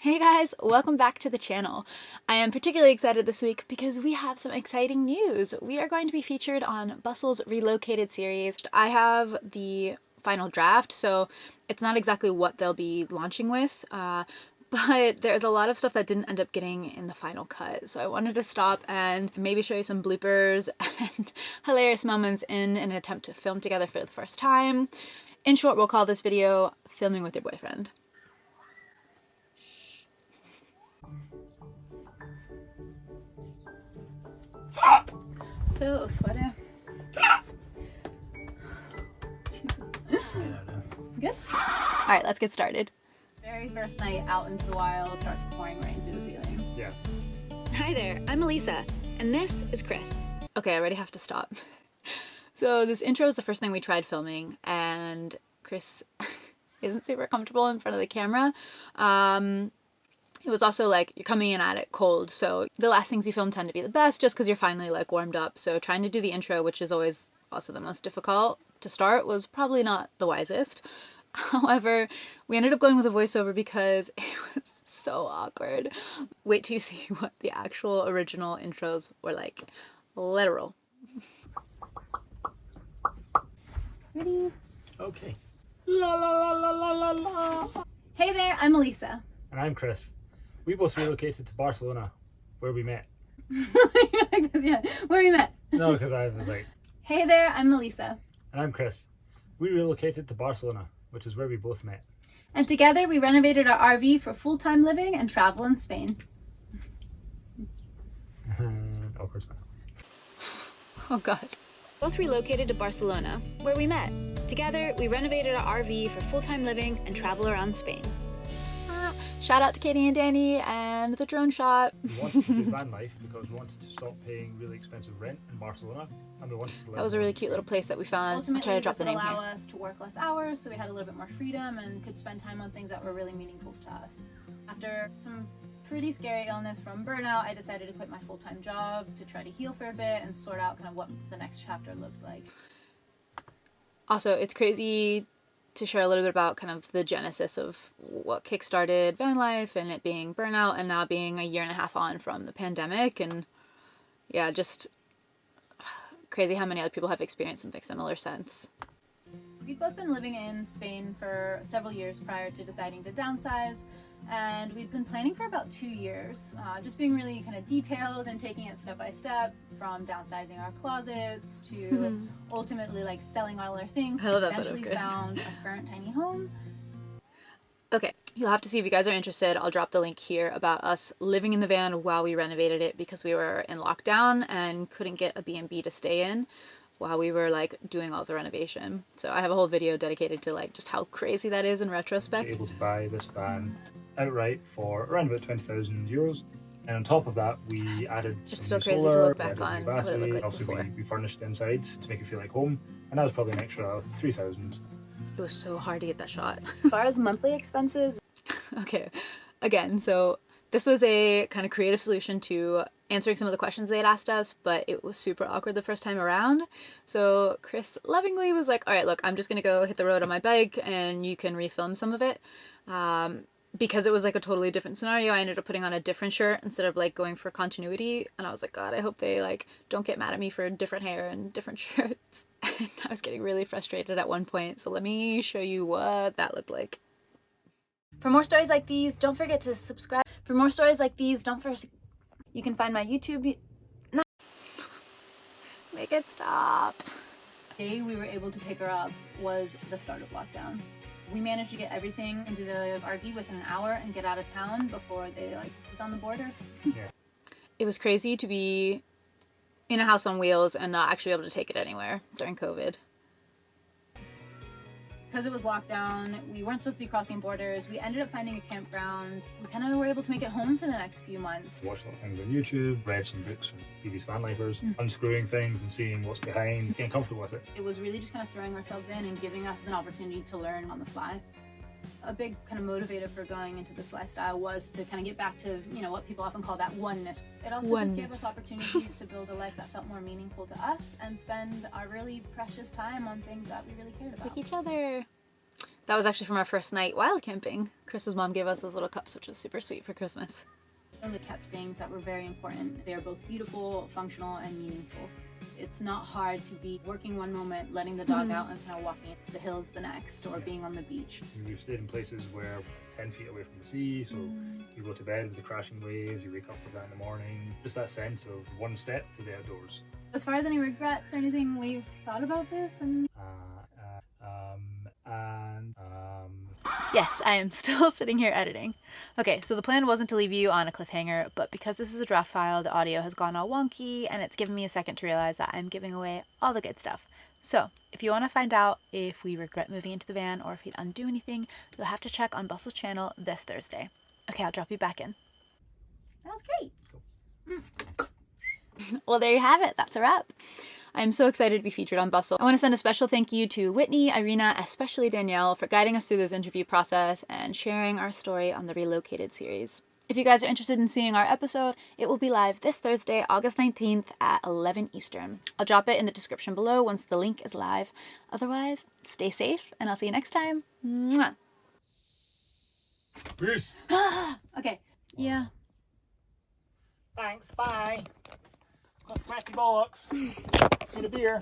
Hey guys, welcome back to the channel. I am particularly excited this week because we have some exciting news. We are going to be featured on Bustle's Relocated series. I have the final draft, so it's not exactly what they'll be launching with, but there's a lot of stuff that didn't end up getting in the final cut. So I wanted to stop and maybe show you some bloopers and hilarious moments in an attempt to film together for the first time. In short, we'll call this video Filming with Your Boyfriend. So sweaty. Good? Alright, let's get started. Very first night out into the wild, starts pouring rain through the ceiling. Yeah. Hi there, I'm Elisa, and this is Chris. Okay, I already have to stop. So this intro is the first thing we tried filming, and Chris isn't super comfortable in front of the camera. It was also like you're coming in at it cold, so the last things you film tend to be the best just because you're finally like warmed up. So trying to do the intro, which is always also the most difficult to start, was probably not the wisest. However, we ended up going with a voiceover because it was so awkward. Wait till you see what the actual original intros were like. Literal. Ready? Okay. La la la la la la la. Hey there, I'm Elisa. And I'm Chris. We both relocated to Barcelona, where we met. Yeah, where we met. No, because I was like, Hey there, I'm Elisa. and I'm Chris. We relocated to Barcelona, which is where we both met. And together we renovated our RV for full-time living and travel in Spain. Awkward. Oh god. Both relocated to Barcelona, where we met. Together we renovated our RV for full-time living and travel around Spain. Shout out to Katie and Danny and the drone shot. We wanted to do van life because we wanted to stop paying really expensive rent in Barcelona, and we wanted to live. That was a really cute little place that we found. Ultimately, I'll try to drop this the would name allow here. us to work less hours, so we had a little bit more freedom and could spend time on things that were really meaningful to us. After some pretty scary illness from burnout, I decided to quit my full-time job to try to heal for a bit and sort out kind of what the next chapter looked like. Also, it's crazy to share a little bit about kind of the genesis of what kickstarted van life and it being burnout and now being a year and a half on from the pandemic. And yeah, just crazy how many other people have experienced something similar since. We'd both been living in Spain for several years prior to deciding to downsize, and we'd been planning for about 2 years, just being really kind of detailed and taking it step by step, from downsizing our closets to ultimately like selling all our things. I love that photo, Eventually Chris. found our current tiny home. Okay, you'll have to see if you guys are interested. I'll drop the link here about us living in the van while we renovated it because we were in lockdown and couldn't get a B&B to stay in while we were like doing all the renovation. So I have a whole video dedicated to like just how crazy that is in retrospect. Able to buy this van outright for around about €20,000, and on top of that, we added some still new crazy to solar, look we back added a on new what it battery. looked like Obviously, before. we furnished the inside to make it feel like home, and that was probably an extra 3,000. It was so hard to get that shot. As far as monthly expenses, okay, again, so this was a kind of creative solution to answering some of the questions they had asked us, but it was super awkward the first time around. So Chris lovingly was like, all right, look, I'm just gonna go hit the road on my bike and you can refilm some of it. Because it was like a totally different scenario, I ended up putting on a different shirt instead of like going for continuity, and I was like, God, I hope they like don't get mad at me for different hair and different shirts. And I was getting really frustrated at one point, so let me show you what that looked like. For more stories like these, don't forget to subscribe. For more stories like these, don't forget. You can find my YouTube. No. Make it stop. The day we were able to pick her up was the start of lockdown. We managed to get everything into the RV within an hour and get out of town before they like closed on the borders. Yeah. It was crazy to be in a house on wheels and not actually able to take it anywhere during COVID. Because it was lockdown, we weren't supposed to be crossing borders. We ended up finding a campground. We kind of were able to make it home for the next few months. Watched a lot of things on YouTube, read some books from previous van lifers, unscrewing things and seeing what's behind, getting comfortable with it. It was really just kind of throwing ourselves in and giving us an opportunity to learn on the fly. A big kind of motivator for going into this lifestyle was to kind of get back to, you know, what people often call that oneness. It also just gave us opportunities to build a life that felt more meaningful to us and spend our really precious time on things that we really cared about. Like each other. That was actually from our first night wild camping. Chris's mom gave us those little cups, which was super sweet for Christmas. We kept things that were very important. They are both beautiful, functional, and meaningful. It's not hard to be working one moment, letting the dog out, and kind of walking to the hills the next, or being on the beach. We've stayed in places where 10 feet away from the sea, so you go to bed with the crashing waves, you wake up with that in the morning. Just that sense of one step to the outdoors. As far as any regrets or anything, we've thought about this and... Yes, I am still sitting here editing. Okay, so the plan wasn't to leave you on a cliffhanger, but because this is a draft file, the audio has gone all wonky, and it's given me a second to realize that I'm giving away all the good stuff. So, if you want to find out if we regret moving into the van or if we'd undo anything, you'll have to check on Bustle's channel this Thursday. Okay, I'll drop you back in. That was great. Cool. Well, there you have it. That's a wrap. I'm so excited to be featured on Bustle. I want to send a special thank you to Whitney, Irina, especially Danielle, for guiding us through this interview process and sharing our story on the Relocated series. If you guys are interested in seeing our episode, it will be live this Thursday, August 19th at 11 Eastern. I'll drop it in the description below once the link is live. Otherwise, stay safe, and I'll see you next time. Mwah. Peace! Okay. Yeah. Thanks, bye! Got sweaty bollocks. Need a beer.